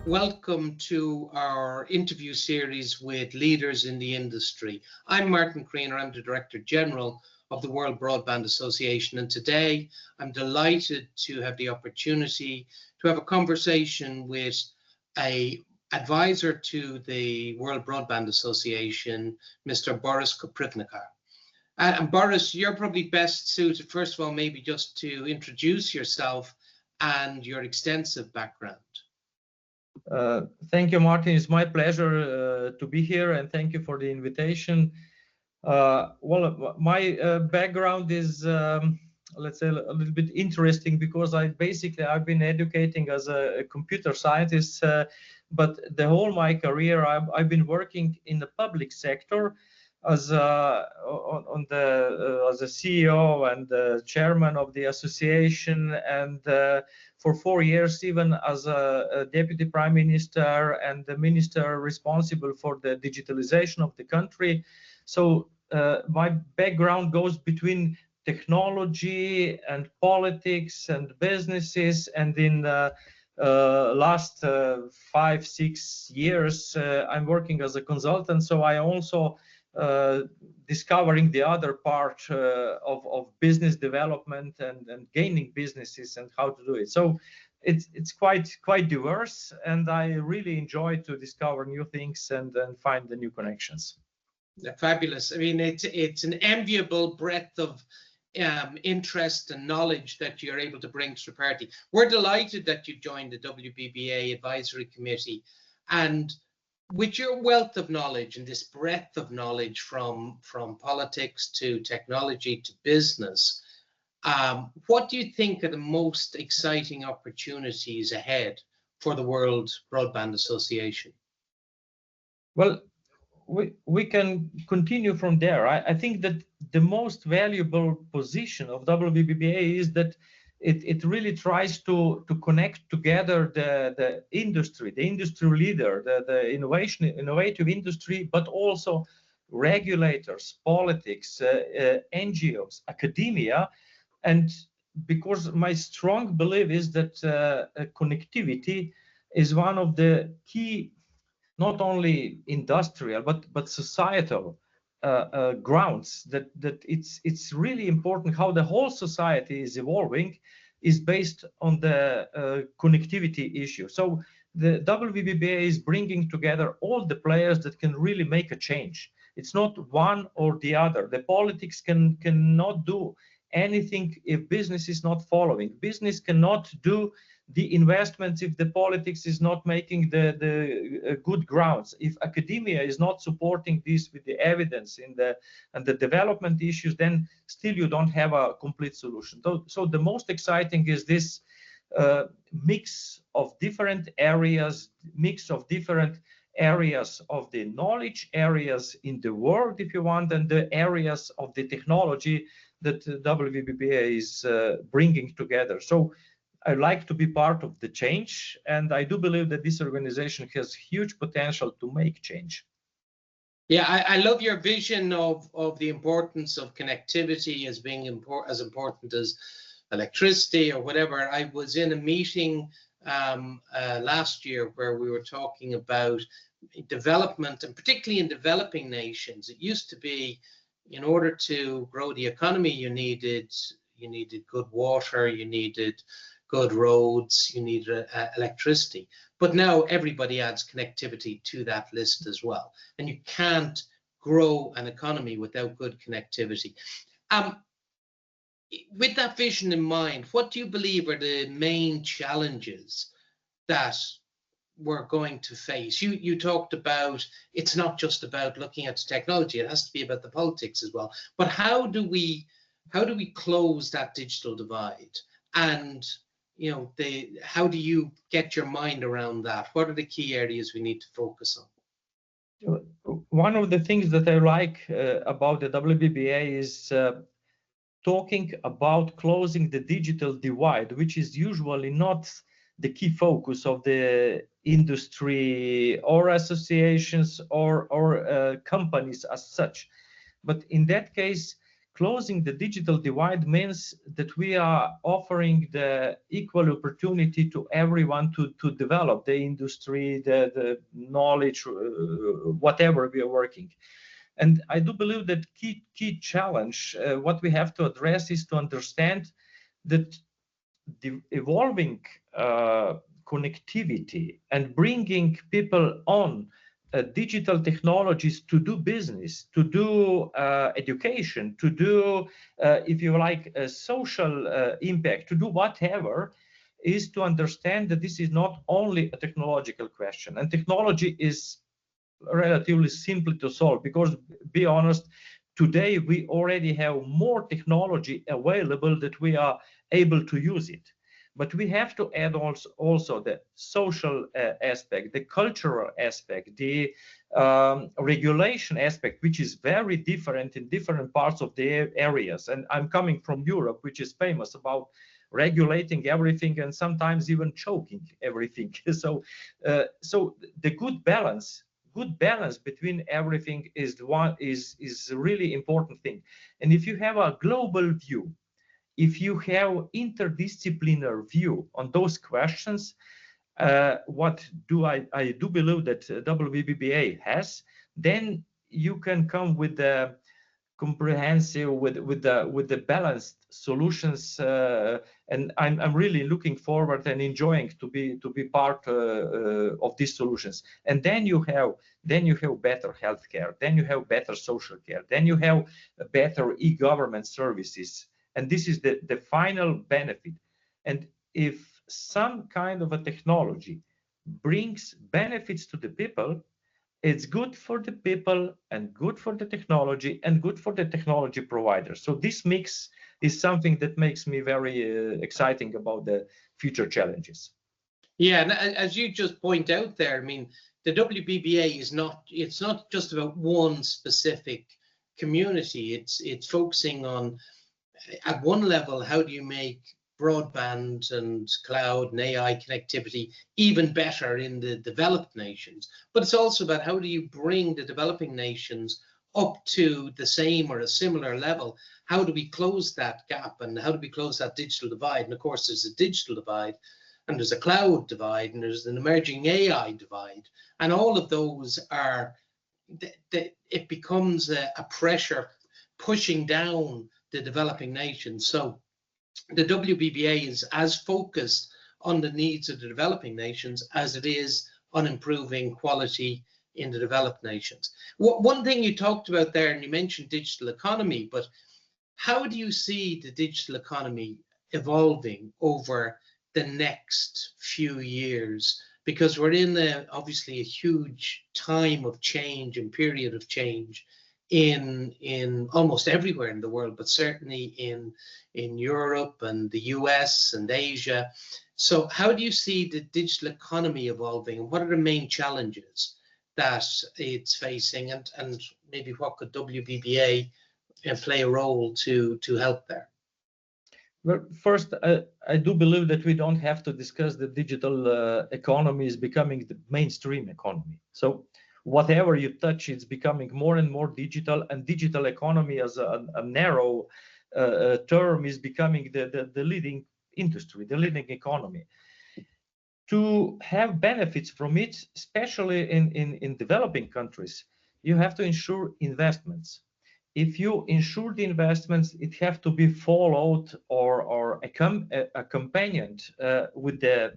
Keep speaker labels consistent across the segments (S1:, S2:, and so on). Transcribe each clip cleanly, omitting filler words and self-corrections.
S1: Welcome to our interview series with leaders in the industry. I'm Martin Creaner, I'm the Director General of the World Broadband Association, and today I'm delighted to have the opportunity to have a conversation with an advisor to the World Broadband Association, Mr. Boris Koprivnikar. And Boris, you're probably best suited, first of all, maybe just to introduce yourself and your extensive background.
S2: Thank you, Martin. It's my pleasure to be here, and thank you for the invitation. Well, my background is, let's say, a little bit interesting because I've been educating as a computer scientist, but the whole my career I've been working in the public sector as as a CEO and chairman of the association, and for 4 years even as a deputy prime minister and the minister responsible for the digitalization of the country. So my background goes between technology and politics and businesses, and in the last 5-6 years I'm working as a consultant, so I also discovering the other part of business development and gaining businesses and how to do it. So it's quite diverse, and I really enjoy to discover new things and find the new connections.
S1: Fabulous. I mean, it's an enviable breadth of interest and knowledge that you're able to bring to the party. We're delighted that you joined the WBBA Advisory Committee, and with your wealth of knowledge and this breadth of knowledge from politics to technology to business, what do you think are the most exciting opportunities ahead for the World Broadband Association?
S2: Well, we can continue from there. I think that the most valuable position of WBBA is that it really tries to connect together the industry leader, the innovative industry, but also regulators, politics, NGOs, academia. And because my strong belief is that connectivity is one of the key, not only industrial but societal grounds, that it's really important how the whole society is evolving is based on the connectivity issue. So the WBBA is bringing together all the players that can really make a change. It's not one or the other. The politics cannot do anything if business is not following. Business cannot do the investments if the politics is not making the good grounds. If academia is not supporting this with the evidence and the development issues, then still you don't have a complete solution. So the most exciting is this mix of different areas, of the knowledge areas in the world, if you want, and the areas of the technology that WBBA is bringing together. So I like to be part of the change, and I do believe that this organization has huge potential to make change.
S1: Yeah, I love your vision of the importance of connectivity as being as important as electricity or whatever. I was in a meeting last year where we were talking about development, and particularly in developing nations. It used to be, in order to grow the economy, you needed good water, you needed good roads, you need electricity. But now everybody adds connectivity to that list as well. And you can't grow an economy without good connectivity. With that vision in mind, what do you believe are the main challenges that we're going to face? You talked about it's not just about looking at the technology, it has to be about the politics as well. But how do we close that digital divide? And how do you get your mind around that? What are the key areas we need to focus on?
S2: One of the things that I like about the WBBA is talking about closing the digital divide, which is usually not the key focus of the industry or associations or companies as such. But in that case, closing the digital divide means that we are offering the equal opportunity to everyone to develop the industry, the knowledge, whatever we are working. And I do believe that key challenge, what we have to address is to understand that the evolving connectivity and bringing people on digital technologies to do business, to do education, to do, if you like, a social impact, to do whatever, is to understand that this is not only a technological question. And technology is relatively simple to solve because, be honest, today we already have more technology available that we are able to use it. But we have to add also the social aspect, the cultural aspect, the regulation aspect, which is very different in different parts of the areas. And I'm coming from Europe, which is famous about regulating everything and sometimes even choking everything. So the good balance between everything is a really important thing. And if you have a global view, if you have interdisciplinary view on those questions, what do I do believe that WBBA has, then you can come with the comprehensive, with the balanced solutions, and I'm really looking forward and enjoying to be part of these solutions. And then you have better healthcare, then you have better social care, then you have better e-government services. And this is the final benefit. And if some kind of a technology brings benefits to the people, it's good for the people and good for the technology and good for the technology providers. So this mix is something that makes me very exciting about the future challenges.
S1: Yeah, and as you just point out there, I mean, the WBBA is not just about one specific community. It's focusing on, at one level, how do you make broadband and cloud and AI connectivity even better in the developed nations? But it's also about how do you bring the developing nations up to the same or a similar level? How do we close that gap, and how do we close that digital divide? And of course, there's a digital divide, and there's a cloud divide, and there's an emerging AI divide. And all of those are, it becomes a pressure pushing down the developing nations. So the WBBA is as focused on the needs of the developing nations as it is on improving quality in the developed nations. One thing you talked about there, and you mentioned digital economy, but how do you see the digital economy evolving over the next few years? Because we're in obviously a huge time of change and period of change in almost everywhere in the world, but certainly in Europe and the US and Asia. So how do you see the digital economy evolving, and what are the main challenges that it's facing, and maybe what could WBBA play a role to help there?
S2: Well, first, I do believe that we don't have to discuss the digital economy is becoming the mainstream economy. So whatever you touch, it's becoming more and more digital, and digital economy as a narrow term is becoming the leading industry, the leading economy. To have benefits from it, especially in developing countries, you have to ensure investments. If you ensure the investments, it have to be followed or accompanied with the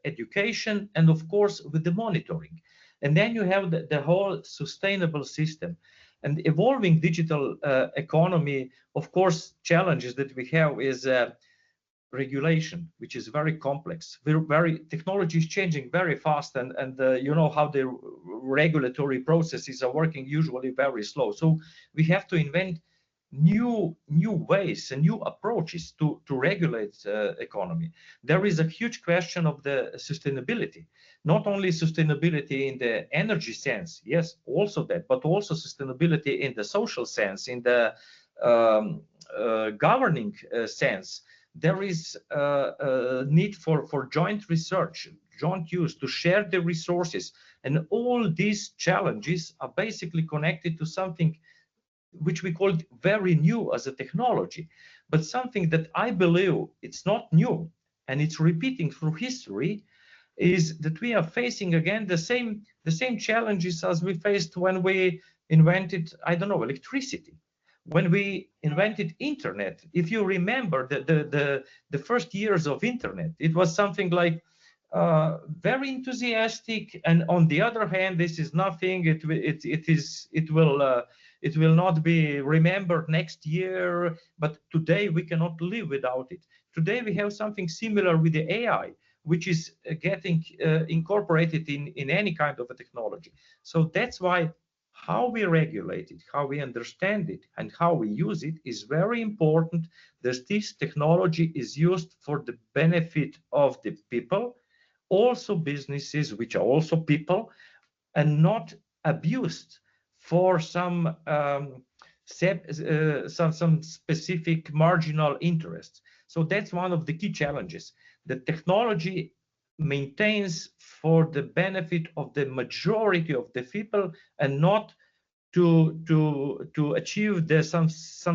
S2: education and, of course, with the monitoring. And then you have the whole sustainable system. And evolving digital economy, of course, challenges that we have is regulation, which is very complex. Technology is changing very fast, and you know how the regulatory processes are working, usually very slow. So we have to invent new ways and new approaches to regulate economy. There is a huge question of the sustainability, not only sustainability in the energy sense, yes, also that, but also sustainability in the social sense, in the governing sense. There is a need for joint research, joint use, to share the resources. And all these challenges are basically connected to something which we call very new as a technology, but something that I believe it's not new and it's repeating through history, is that we are facing again the same challenges as we faced when we invented, I don't know, electricity, when we invented internet. If you remember the first years of internet, it was something like very enthusiastic, and on the other hand, this is nothing. It will not be remembered next year. But today we cannot live without it. Today we have something similar with the AI, which is getting incorporated in any kind of a technology. So that's why how we regulate it, how we understand it, and how we use it is very important, that this technology is used for the benefit of the people, also businesses, which are also people, and not abused for some specific marginal interests. So that's one of the key challenges. The technology maintains for the benefit of the majority of the people, and not to achieve some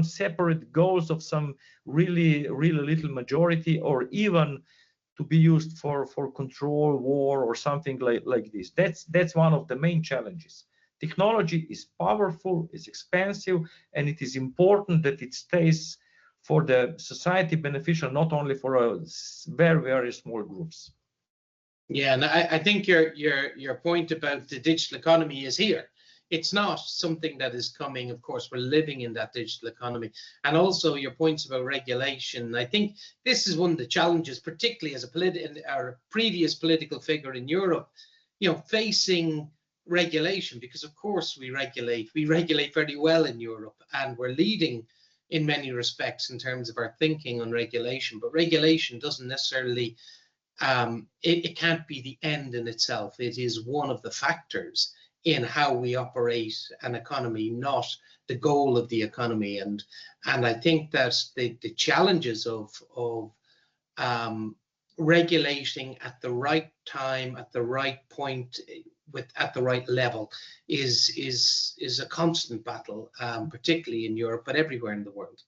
S2: separate goals of some really little majority, or even to be used for control, war, or something like this. That's one of the main challenges. Technology is powerful, it's expensive, and it is important that it stays for the society beneficial, not only for a very small groups.
S1: Yeah, and I think your point about the digital economy is here. It's not something that is coming. Of course, we're living in that digital economy. And also your points about regulation. I think this is one of the challenges, particularly as our previous political figure in Europe, facing regulation, because of course we regulate very well in Europe, and we're leading in many respects in terms of our thinking on regulation. But regulation doesn't necessarily, it can't be the end in itself. It is one of the factors in how we operate an economy, not the goal of the economy. And I think that the challenges of regulating at the right time, at the right point, at the right level is a constant battle, particularly in Europe, but everywhere in the world.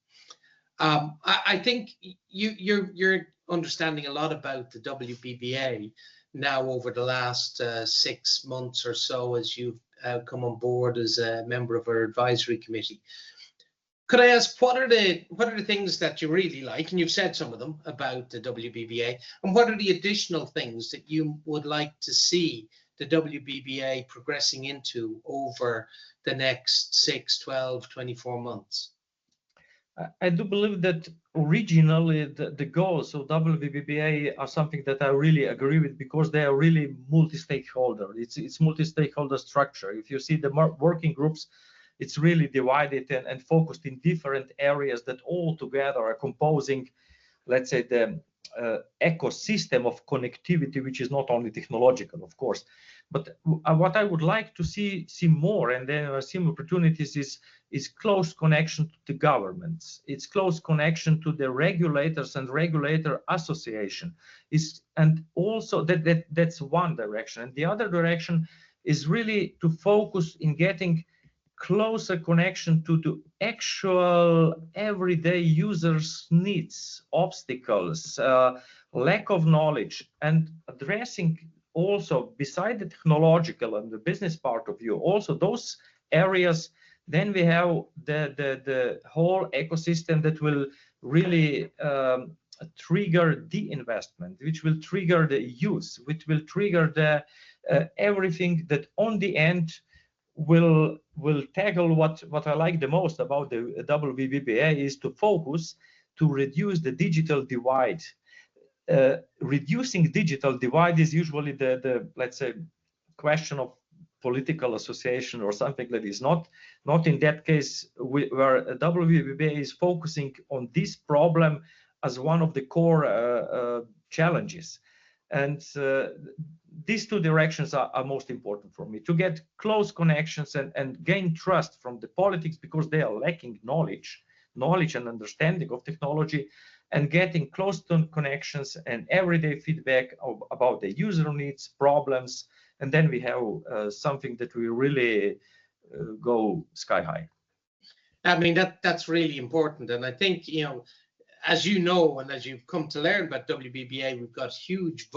S1: I think you're understanding a lot about the WBBA now over the last 6 months or so, as you've come on board as a member of our advisory committee. Could I ask, what are the things that you really like, and you've said some of them about the WBBA, and what are the additional things that you would like to see the WBBA progressing into over the next 6, 12, 24 months?
S2: I do believe that originally the goals of WBBA are something that I really agree with, because they are really multi-stakeholder. It's multi-stakeholder structure. If you see the working groups, it's really divided and focused in different areas that all together are composing, let's say, the ecosystem of connectivity, which is not only technological, of course. But what I would like to see more, and then I see opportunities, is close connection to the governments. It's close connection to the regulators and regulator association. And also that's one direction. And the other direction is really to focus in getting closer connection to the actual everyday users' needs, obstacles, lack of knowledge, and addressing also, beside the technological and the business part of view, also those areas. Then we have the whole ecosystem that will really trigger the investment, which will trigger the use, which will trigger the everything that on the end will tackle what I like the most about the WBBA is to focus to reduce the digital divide. Reducing digital divide is usually the let's say question of political association or something that is not in that case, where WBBA is focusing on this problem as one of the core challenges. And these two directions are most important for me, to get close connections and gain trust from the politics, because they are lacking knowledge and understanding of technology, and getting close to connections and everyday feedback about the user needs, problems, and then we have something that will really go sky high.
S1: I mean, that's really important. And I think, you know, as you know, and as you've come to learn about WBBA, we've got huge,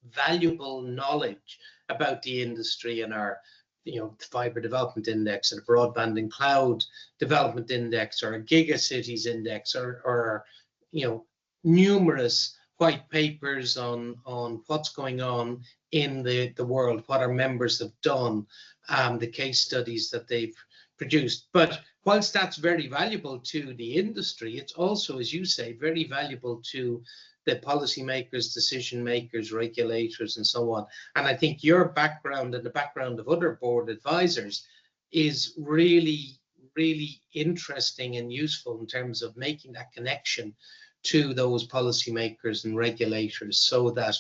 S1: valuable knowledge about the industry and our, you know, fiber development index, or the broadband and cloud development index, or a gigacities index, or you know, numerous white papers on what's going on in the world, what our members have done, the case studies that they've produced. But whilst that's very valuable to the industry, it's also, as you say, very valuable to the policymakers, decision makers, regulators, and so on. And I think your background and the background of other board advisors is really, really interesting and useful in terms of making that connection to those policymakers and regulators, so that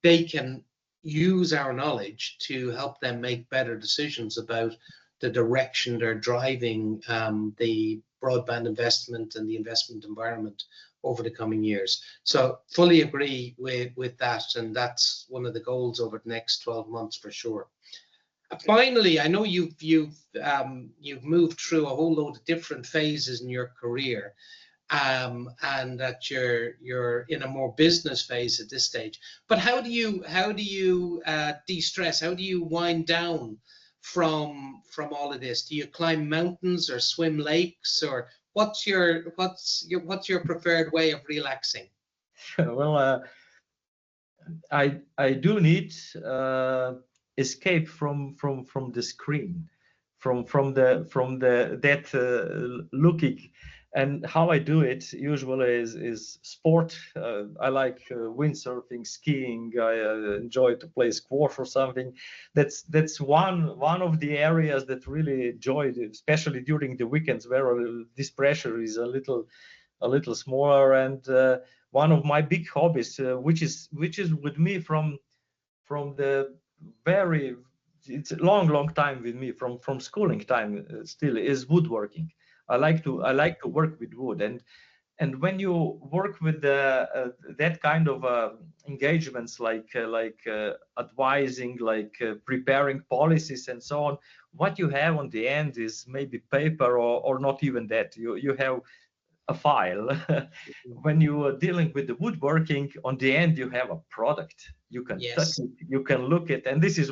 S1: they can use our knowledge to help them make better decisions about the direction they're driving the broadband investment and the investment environment over the coming years. So fully agree with that, and that's one of the goals over the next 12 months for sure. Finally, I know you've moved through a whole load of different phases in your career, and that you're in a more business phase at this stage. But how do you de-stress? How do you wind down from all of this? Do you climb mountains or swim lakes, or what's your preferred way of relaxing?
S2: Well, I do need escape from the screen, from that looking. And how I do it usually is sport. I like windsurfing, skiing. I enjoy to play squash or something. That's one of the areas that really enjoyed, especially during the weekends where this pressure is a little smaller. And one of my big hobbies, which is with me from the very, it's a long time with me from schooling time still, is woodworking. I like to work with wood, and when you work with that kind of engagements, like advising, like preparing policies and so on, what you have on the end is maybe paper, or not even that. You have a file. When you are dealing with the woodworking, on the end you have a product. You can touch it, you can look at, and this is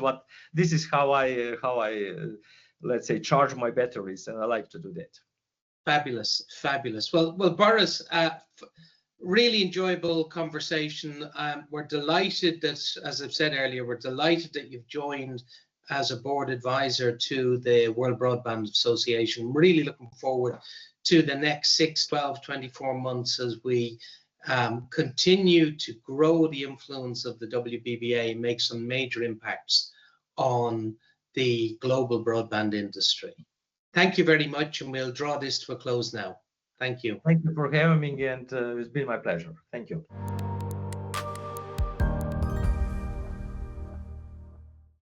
S2: how I let's say charge my batteries, and I like to do that.
S1: Fabulous. Well, Boris, really enjoyable conversation. We're delighted that, as I've said earlier, we're delighted that you've joined as a board advisor to the World Broadband Association. Really looking forward to the next 6, 12, 24 months as we continue to grow the influence of the WBBA and make some major impacts on the global broadband industry. Thank you very much, and we'll draw this to a close now. Thank you.
S2: Thank you for having me, and it's been my pleasure. Thank you.